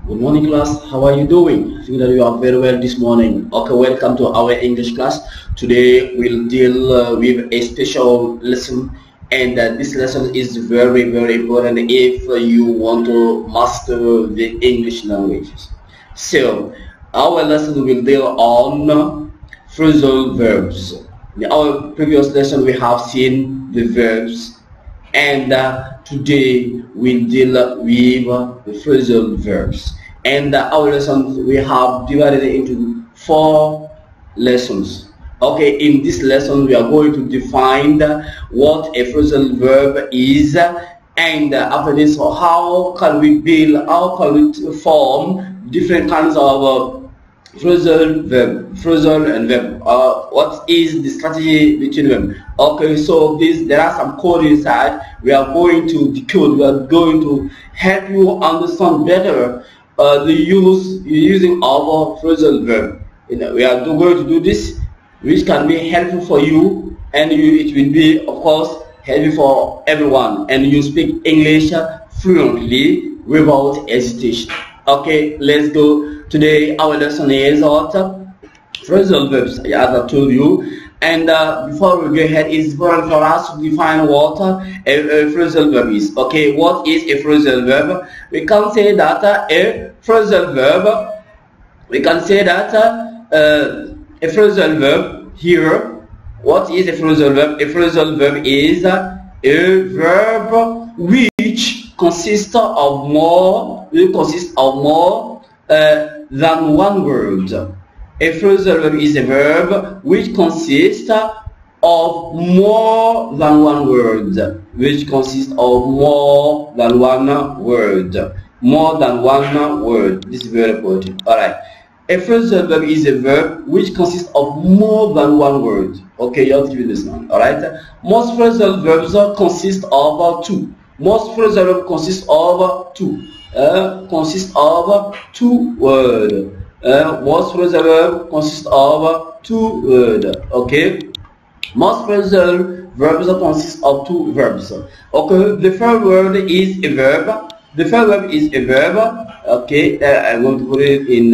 Good morning, class. How are you doing? I think that you are very well this morning. Okay, welcome to our English class. Today we'll deal with a special lesson, and this lesson is very important if you want to master the English languages. So our lesson will deal on phrasal verbs. In our previous lesson we have seen the verbs, and today we'll deal with the phrasal verbs. And our lessons, we have divided it into 4 lessons. Okay, in this lesson we are going to define what a phrasal verb is, and after this, how can we build, how can we form different kinds of phrasal and verb. What is the strategy between them? Okay, so there are some code inside. We are going to decode. We are going to help you understand better the using of phrasal verb. We are going to do this, which can be helpful for you, and it will be, of course, helpful for everyone, and you speak English fluently without hesitation. Okay, let's go. Today our lesson is what? Phrasal verbs, as I told you. And before we go ahead, it's important for us to define what a phrasal verb is. Okay, what is a phrasal verb? We can say that a phrasal verb, a phrasal verb here. What is a phrasal verb? A phrasal verb is a verb which consists of more than one word. A phrasal verb is a verb which consists of more than one word. This is very important. Alright. A phrasal verb is a verb which consists of more than one word. Okay, you have to do this now. Alright. Most phrasal verbs consist of 2. Most phrasal verbs consist of 2. Words. Most phrasal verb consists of 2 words. Okay. Most phrasal verbs consist of 2 verbs. Okay. The first word is a verb. Okay. I'm going to put it in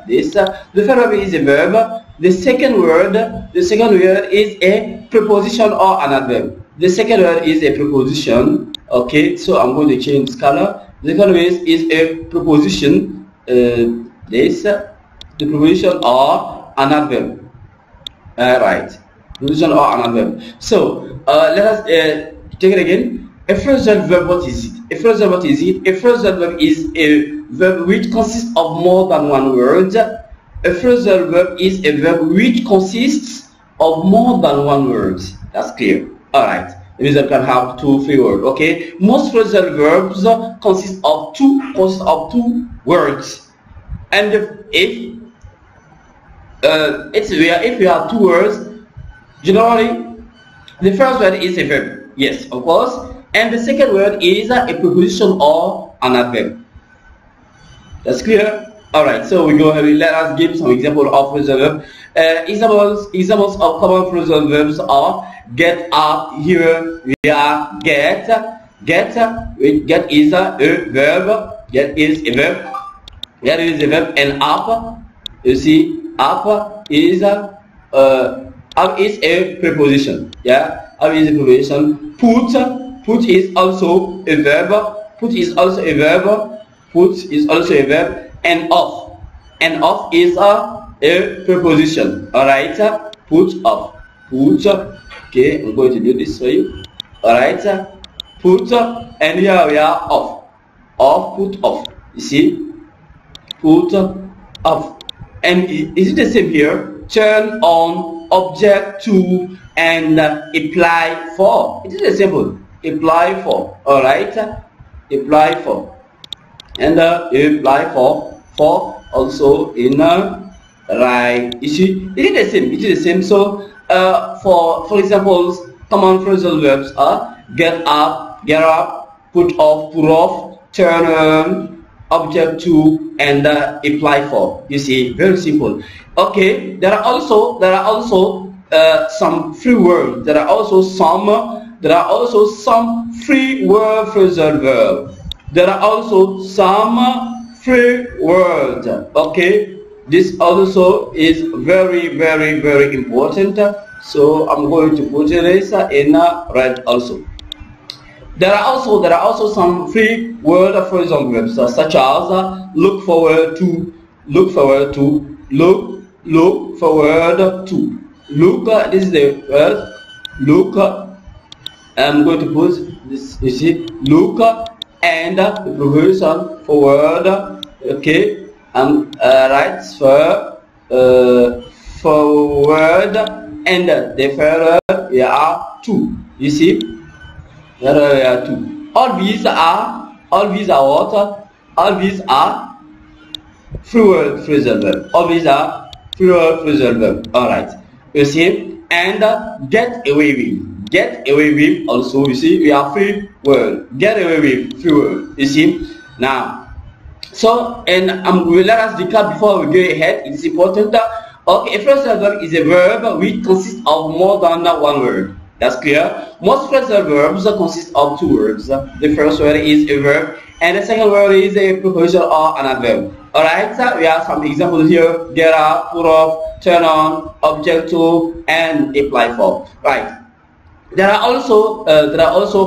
this. The first verb is a verb. The second word is a preposition or an adverb. The second word is a preposition. Okay. So I'm going to change this color. The second word is a preposition. The preposition or an adverb. Right. Preposition or an adverb. So let us take it again. A phrasal verb, what is it? A phrasal verb is a verb which consists of more than one word. A phrasal verb is a verb which consists of more than one word. That's clear. Alright. It means that can have 2-3 words. Okay. Most phrasal verbs consist of two words. And if we have 2 words, generally the first word is a verb. Yes, of course. And the second word is a preposition or an adverb. That's clear? Alright, so we go ahead. Let us give some examples of phrasal verb. Examples of common phrasal verbs are get up. Here we are get. Get is a verb. Get is a verb. And up, you see, up is a preposition. Yeah, up is a preposition. Put is also a verb. And off is a preposition. Alright, put off. Okay, I'm going to do this for you. Alright, put, and here we are off. Put off. You see, put off. And is it the same here? Turn on, object to, and apply for. It is a simple. Apply for. Alright, apply for. And apply for also in right. You see, it is the same. So for example, common phrasal verbs are get up, put off, turn on, object to, and apply for. You see, very simple. Okay, there are also some free words. There are also some free word phrasal verb. There are also some free word. Okay, this also is very important. So I'm going to put this in red also. There are also some free word phrasal verbs such as look forward to, look forward to, look forward to. Look, this is the word look. I'm going to put this, you see, look and the preposition forward. Okay, right, forward and the verb to. You see, there are two. All these are what? All these are free word phrasal verb. All these are free word phrasal verb. All right. You see, and get away with. Get away with also, you see, we are free word. Get away with, free word. You see, now. So, and let us recap before we go ahead. It's important. Okay, a phrasal verb is a verb which consists of more than one word. That's clear. Most phrasal verbs consist of two words. The first word is a verb, and the second word is a preposition or an adverb. Alright, so we have some examples here. Get up, put off, turn on, object to, and apply for. Right. There are also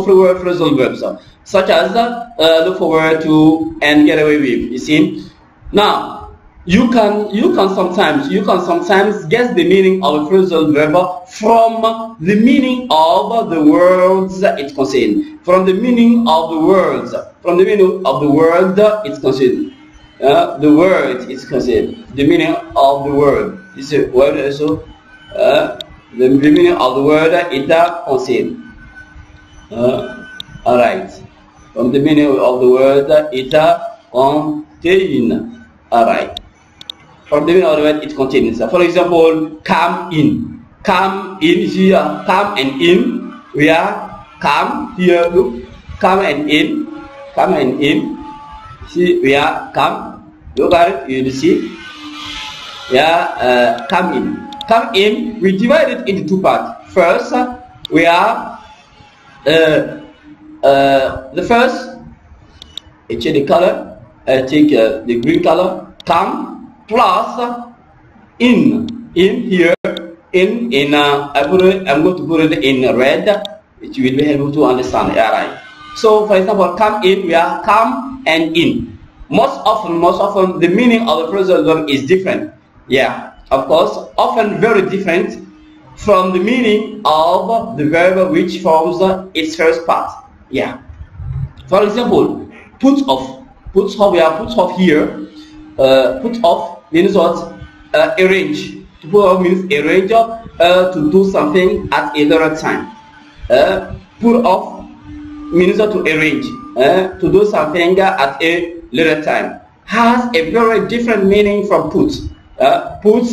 free word phrasal verbs such as look forward to and get away with. You see. Now you can sometimes guess the meaning of a phrasal verb from the meaning of the words it contains. From the meaning of the words. From the meaning of the word it contains. The word is considered. The meaning of the word. This is a word also. The meaning of the word it contains. Alright. From the meaning of the word it contains. Alright. From the meaning of the word it contains. For example, come in. Come in here. Come and in. We are come here. Look. Come and in. Come and in. See, we are come. Look at it, you see. Yeah, come in. Come in, we divide it into two parts. First, we are the first, I change the color, I take the green color, come plus in here, I'm going to put it in red, which will be helpful to understand. Yeah, right. So, for example, come in, we are come and in. Most often, the meaning of the phrasal verb is different. Yeah, of course, often very different from the meaning of the verb which forms its first part. Yeah. For example, put off. Put off. We have put off here. Put off means what? Arrange. To put off means arrange to do something at a later time. Put off means to arrange to do something at a later time. Has a very different meaning from put. Put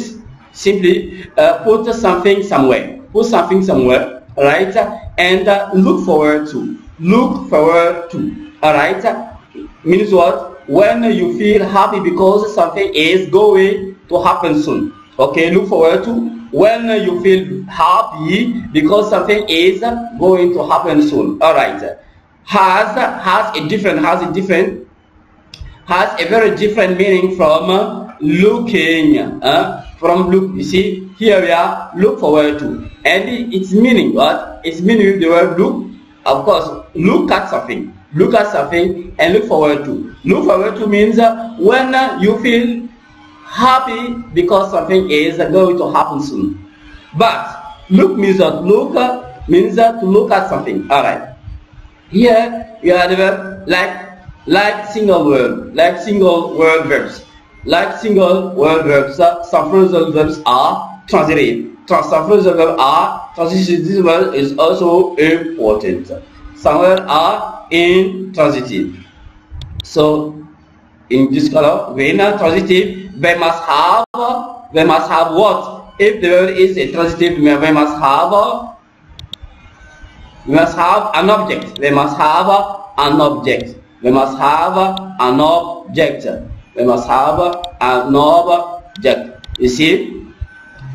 simply put something somewhere. Put something somewhere, right? And look forward to. Look forward to. Alright? Means what? When you feel happy because something is going to happen soon. Okay, look forward to. When you feel happy because something is going to happen soon. Alright. Has a very different meaning from looking. From look, you see, here we are look forward to, and its meaning what? Its meaning the word look. Of course, look at something, and look forward to. Look forward to means when you feel happy because something is going to happen soon. But look means that look means to look at something. All right. Here you have the verb like single word verbs. Like single word verbs, some phrasal verbs are transitive. Some phrasal verbs are transitive. This word is also important. Some words are intransitive. So, in this color, when transitive, we must have what? If the word is a transitive, we must have an object. We must have an object. We must have an object. We must have an object. You see?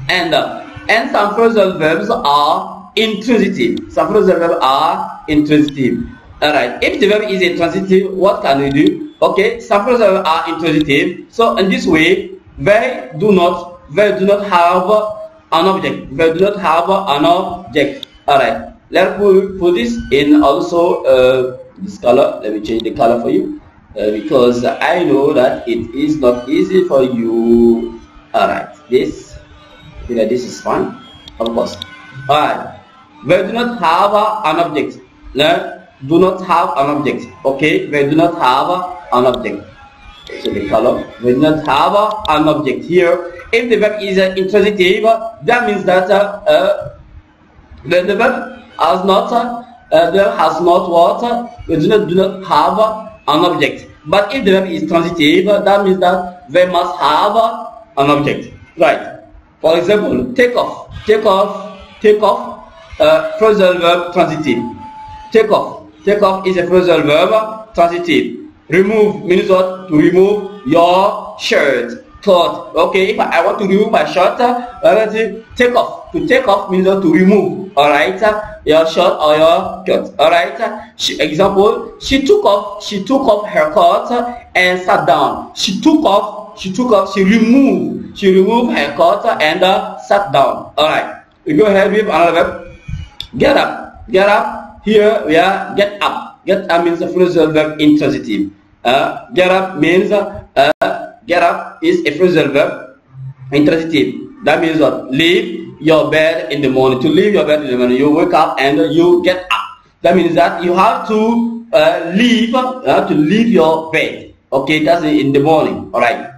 And some phrasal verbs are intransitive. Some phrasal verbs are intransitive. Alright. If the verb is intransitive, what can we do? Okay, some phrasal verbs are intransitive. So in this way, they do not have an object. They do not have an object. All right. Let's put this in also this color. Let me change the color for you because I know that it is not easy for you. All right. This is fine, of course. All right. They do not have an object. No, do not have an object. Okay. They do not have an object. So the color. They do not have an object here. If the verb is intransitive, that means that the verb has not what? We do not have an object. But if the verb is transitive, that means that they must have an object. Right. For example, take off. Phrasal verb transitive. Take off is a phrasal verb transitive. Remove means what? To remove your shirt. Cloth. Okay, if I want to remove my shirt, take off. To take off means to remove. All right, your shirt or your coat. All right. Example: she took off her coat and sat down. She removed her coat and sat down. All right. We go ahead with another verb. Get up. Here we are. Get up. Get up means a phrasal verb intransitive. Get up means get up is a phrasal verb intransitive. That means what? Leave your bed in the morning. To leave your bed in the morning, you wake up and you get up. That means that you have to leave your bed. Okay, that's in the morning. All right.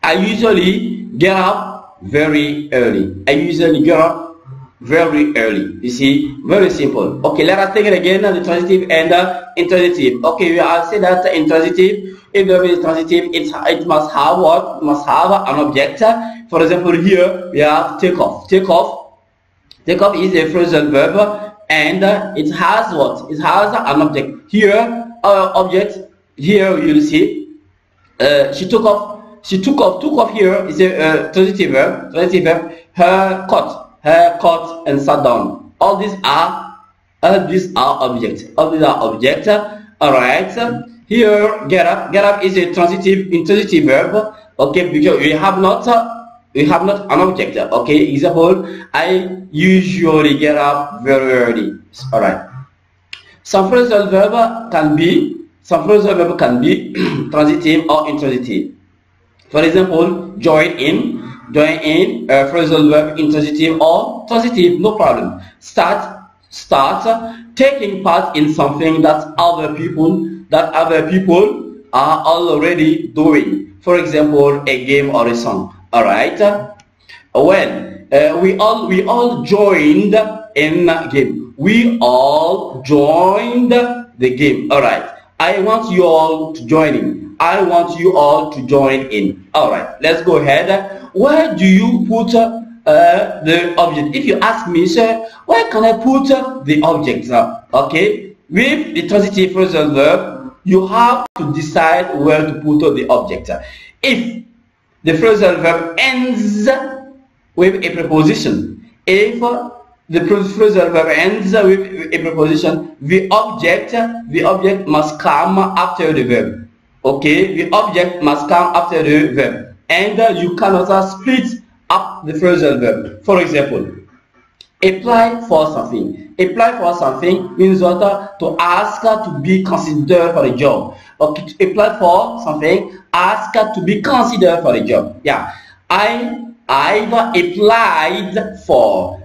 I usually get up very early. You see, very simple. Okay, let us take it again, the transitive and the intransitive. Okay, we will say that intransitive, if the verb is transitive, it must have what? It must have an object. For example, here we have take off. Take off is a phrasal verb and it has what? It has an object. Here, our object, here you will see, she took off. Took off here is a transitive verb. Her coat and sat down. All these are objects. All these are objects. All right. Here, get up is a intransitive verb. Okay, because we have not an object. Okay. Example: I usually get up very early. All right. Some phrasal verb can be transitive or intransitive. For example, join in, phrasal verb intransitive or transitive, no problem. Start, taking part in something that other people are already doing. For example, a game or a song. All right. We all joined in a game. We all joined the game. All right. I want you all to join in. I want you all to join in. All right, let's go ahead. Where do you put the object? If you ask me, sir, where can I put the object? Okay, with the transitive phrasal verb, you have to decide where to put the object. If the phrasal verb ends with a preposition, if the phrasal verb ends with a preposition, the object must come after the verb. Okay, the object must come after the verb, and you cannot split up the phrasal verb. For example, apply for something. Apply for something means what? To ask to be considered for a job. Okay, to apply for something, ask to be considered for a job. Yeah, I've applied for.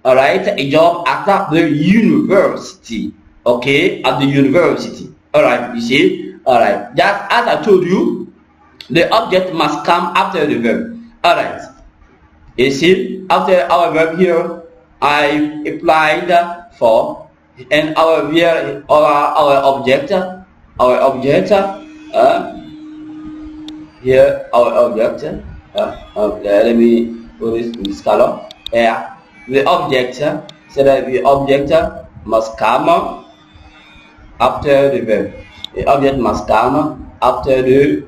All right, a job at the university. Okay, at the university. All right, you see. All right, just as I told you, the object must come after the verb. All right, you see, after our verb here, I applied for, and our object here, our object. Let me put this in this color. Yeah, the object. So that the object must come after the verb. The object must come after the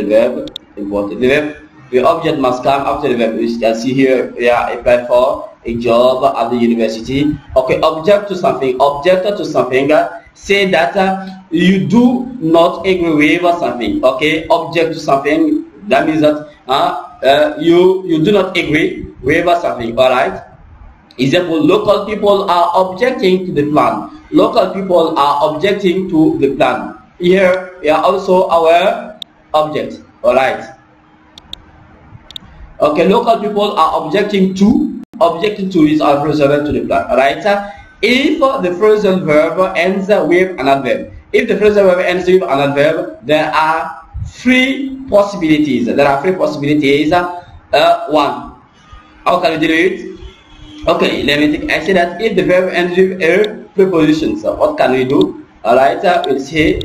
verb. Important. The object must come after the verb. You can see here, yeah, applied for. a job at the university. Okay, object to something. Object to something. Say that you do not agree with something. Okay, object to something. That means that you do not agree with something. All right. Example: local people are objecting to the plan. Local people are objecting to the plan. Here, we are also our object. All right. Okay, local people are objecting to. Objecting to is our phrasal verb to the plan. All right. If the phrasal verb ends with an adverb, if the phrasal verb ends with an adverb, there are three possibilities. There are three possibilities. One. How can we do it? Okay, let me think. I say that if the verb ends with a preposition, so what can we do? All right. We'll see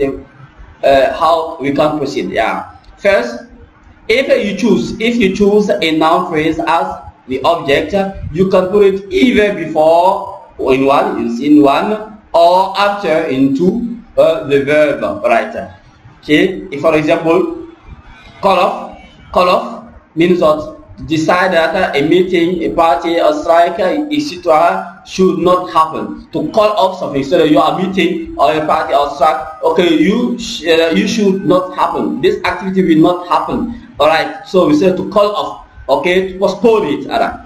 how we can proceed. Yeah. First, if you choose a noun phrase as the object, you can put it either before in one or after into the verb. Right. Okay. If for example, call off means what? Decide that a meeting, a party, a strike, etc. should not happen. To call off something, so that you are meeting or a party or strike. Okay, you should not happen. This activity will not happen. All right. So we say to call off. Okay, to postpone it. All right.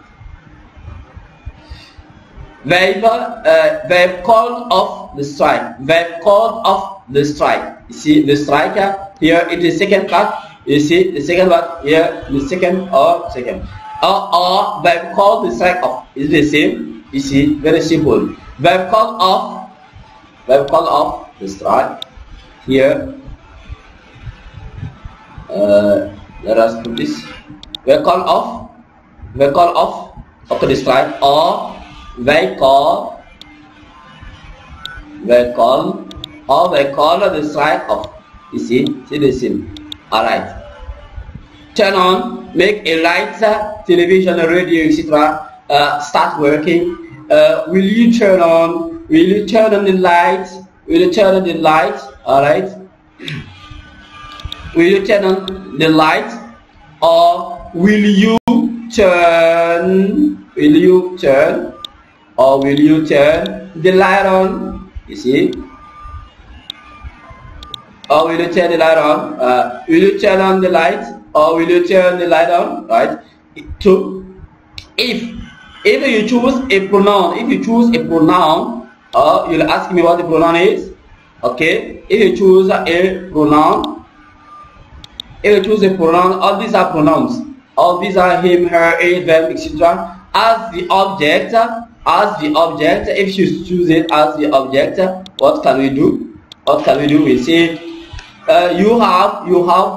They've called off the strike. They've called off the strike. You see the striker here in the second part. You see the second part here, the second. Or they've called the strike off. Is the same. You see, very simple. They've called off the strike here. Let us put this. They call off. Okay, the strike, or they call the strike off. You see the same. All right. Turn on, make a light, television, radio, etc. Start working. Will you turn on the light? All right. Will you turn on the light, or will you turn the light on? You see. Or will you turn the light on? Will you turn on the light? Or will you turn the light on? Right. Two. If you choose a pronoun, you'll ask me what the pronoun is. Okay. If you choose a pronoun, all these are pronouns. All these are him, her, it, them, etc. As the object, if you choose it as the object, what can we do? We say you have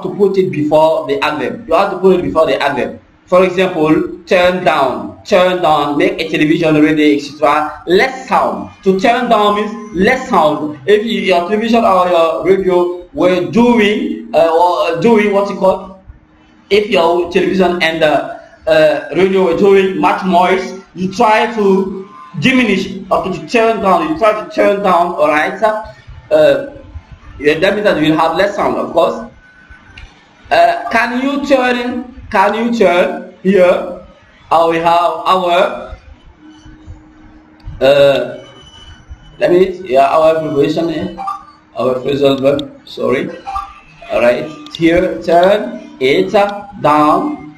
to put it before the adverb. For example, turn down, make a television, radio, etc. Less sound. To turn down means less sound. If your television or your radio were doing what you call, if your television and radio were doing much noise, you try to diminish it. Okay, to turn down. You try to turn down. All right. That means that we will have less sound, of course. Can you turn here? We have our our preparation here, our phrasal verb. Sorry. All right. Here, turn it down.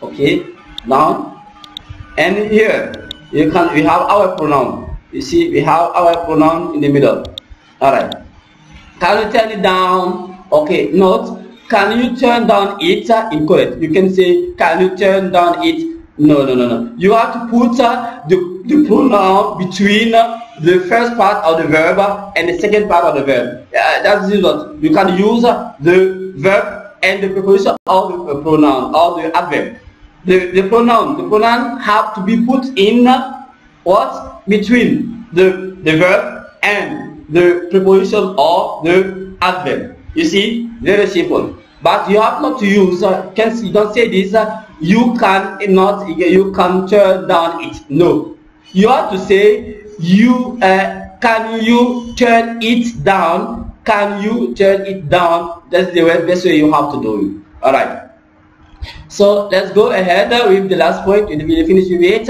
Okay, down. And here we have our pronoun. You see, we have our pronoun in the middle. All right. Can you turn it down? Okay, note. Can you turn down it? Incorrect. You can say, can you turn down it? No. You have to put the pronoun between the first part of the verb and the second part of the verb. That's what you can use the verb and the preposition of the pronoun or the adverb. The pronoun have to be put in what? Between the verb and the preposition or the adverb. You see, very simple. But you have not to use. You don't say this. You can turn down it. No, you have to say you. Can you turn it down? Can you turn it down? That's the best way you have to do it. All right. So let's go ahead with the last point. We will finish with it.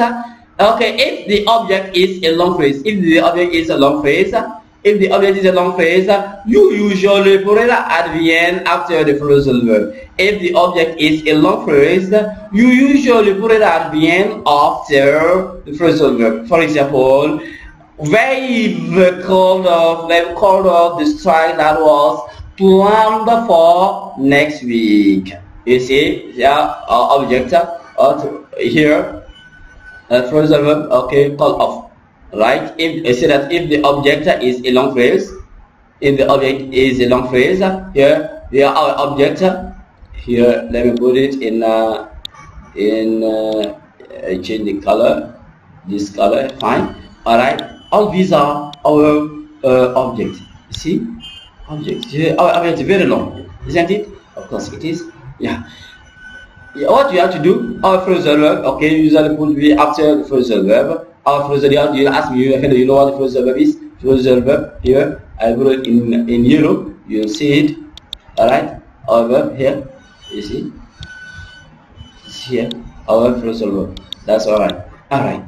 Okay, if the object is a long phrase, you usually put it at the end after the phrasal verb. If the object is a long phrase, you usually put it at the end after the phrasal verb. For example, they've called off the strike that was planned for next week. You see, object here. Phrasal verb, okay, call off, right? If I say that if the object is a long phrase, here our object. Here, let me put it in change the color, this color, fine. All right, all these are our objects. See, objects. Our object is very long, isn't it? Of course, it is. Yeah. What you have to do, our phrasal verb, okay, usually put be after the phrasal verb. Our phrasal verb, you ask me, you know what the phrasal verb is? Phrasal verb here, I put it in yellow, you'll see it. Alright, our verb here, you see? It's here, our phrasal verb. That's alright. Alright.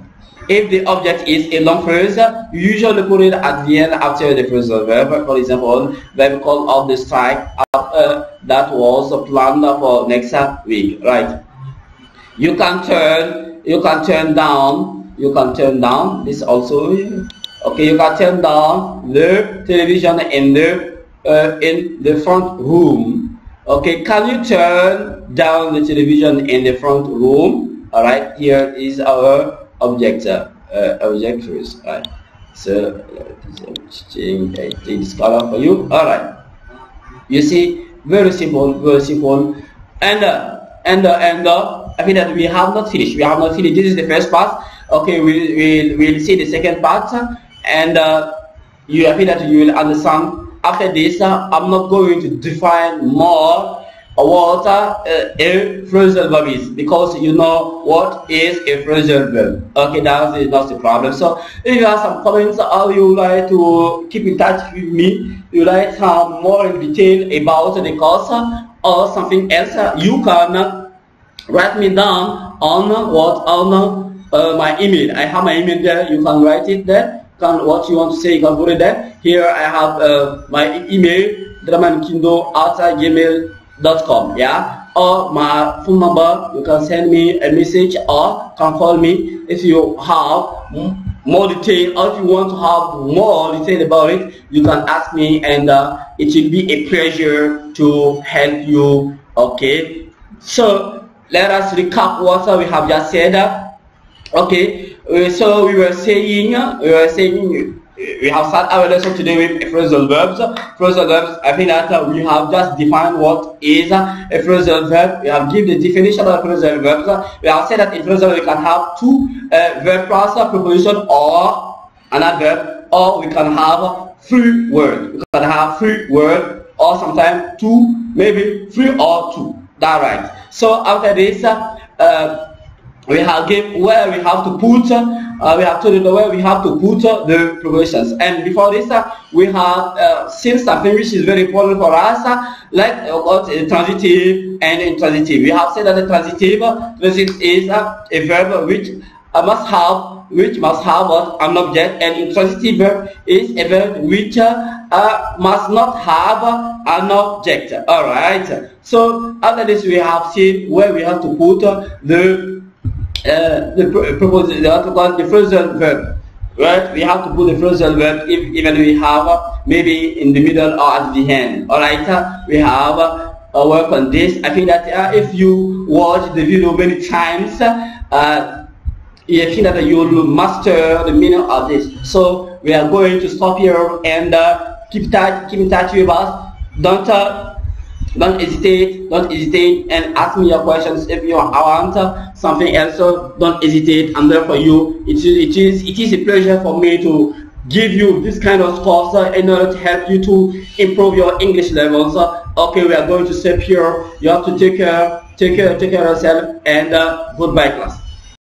If the object is a long phrase, you usually put it at the end after the phrasal verb. For example, verb call off the strike that was planned for next week, right? You can turn down. This also, okay. You can turn down the television in the front room. Okay, can you turn down the television in the front room? All right. Here is our object phrase, right? So change this color for you. All right. You see, very simple. And I think that we have not finished. This is the first part. Okay, we'll see the second part, and I think that you will understand. After this, I'm not going to define more what a phrasal verb is, because you know what is a phrasal verb. Okay, that's not the problem. So if you have some comments or you like to keep in touch with me, you like some more in detail about the course or something else, you can write me down on my email. I have my email there. You can write it there. What you want to say, you can put it there. Here I have my email, dramakinkindo@gmail.com, yeah, or my phone number. You can send me a message or can call me if you have more detail, or if you want to have more detail about it, you can ask me, and it will be a pleasure to help you. Okay, so let us recap what we have just said. Okay, so we were saying we have started our lesson today with phrasal verbs. Phrasal verbs, I think that we have just defined what is a phrasal verb. We have given the definition of phrasal verbs. We have said that in phrasal we can have two verb plus preposition or an adverb, or we can have three words. We can have three words, or sometimes two, maybe three or two. That's right. So after this, we have given where we have to put. We have told you where we have to put the prepositions. And before this, we have seen something which is very important for us, like transitive and intransitive. We have said that the transitive is a verb which must have an object, and intransitive verb is a verb which must not have an object. All right. So after this, we have seen where we have to put the phrasal verb, right? We have to put the phrasal verb even we have maybe in the middle or at the end. All right, we have work on this. I think that if you watch the video many times, you think that you will master the meaning of this. So we are going to stop here and keep in touch with us. Don't hesitate and ask me your questions. If you want something else, so don't hesitate. I'm there for you. It is a pleasure for me to give you this kind of course in order to help you to improve your English levels. Okay, we are going to stop here. You have to take care of yourself, and goodbye, class.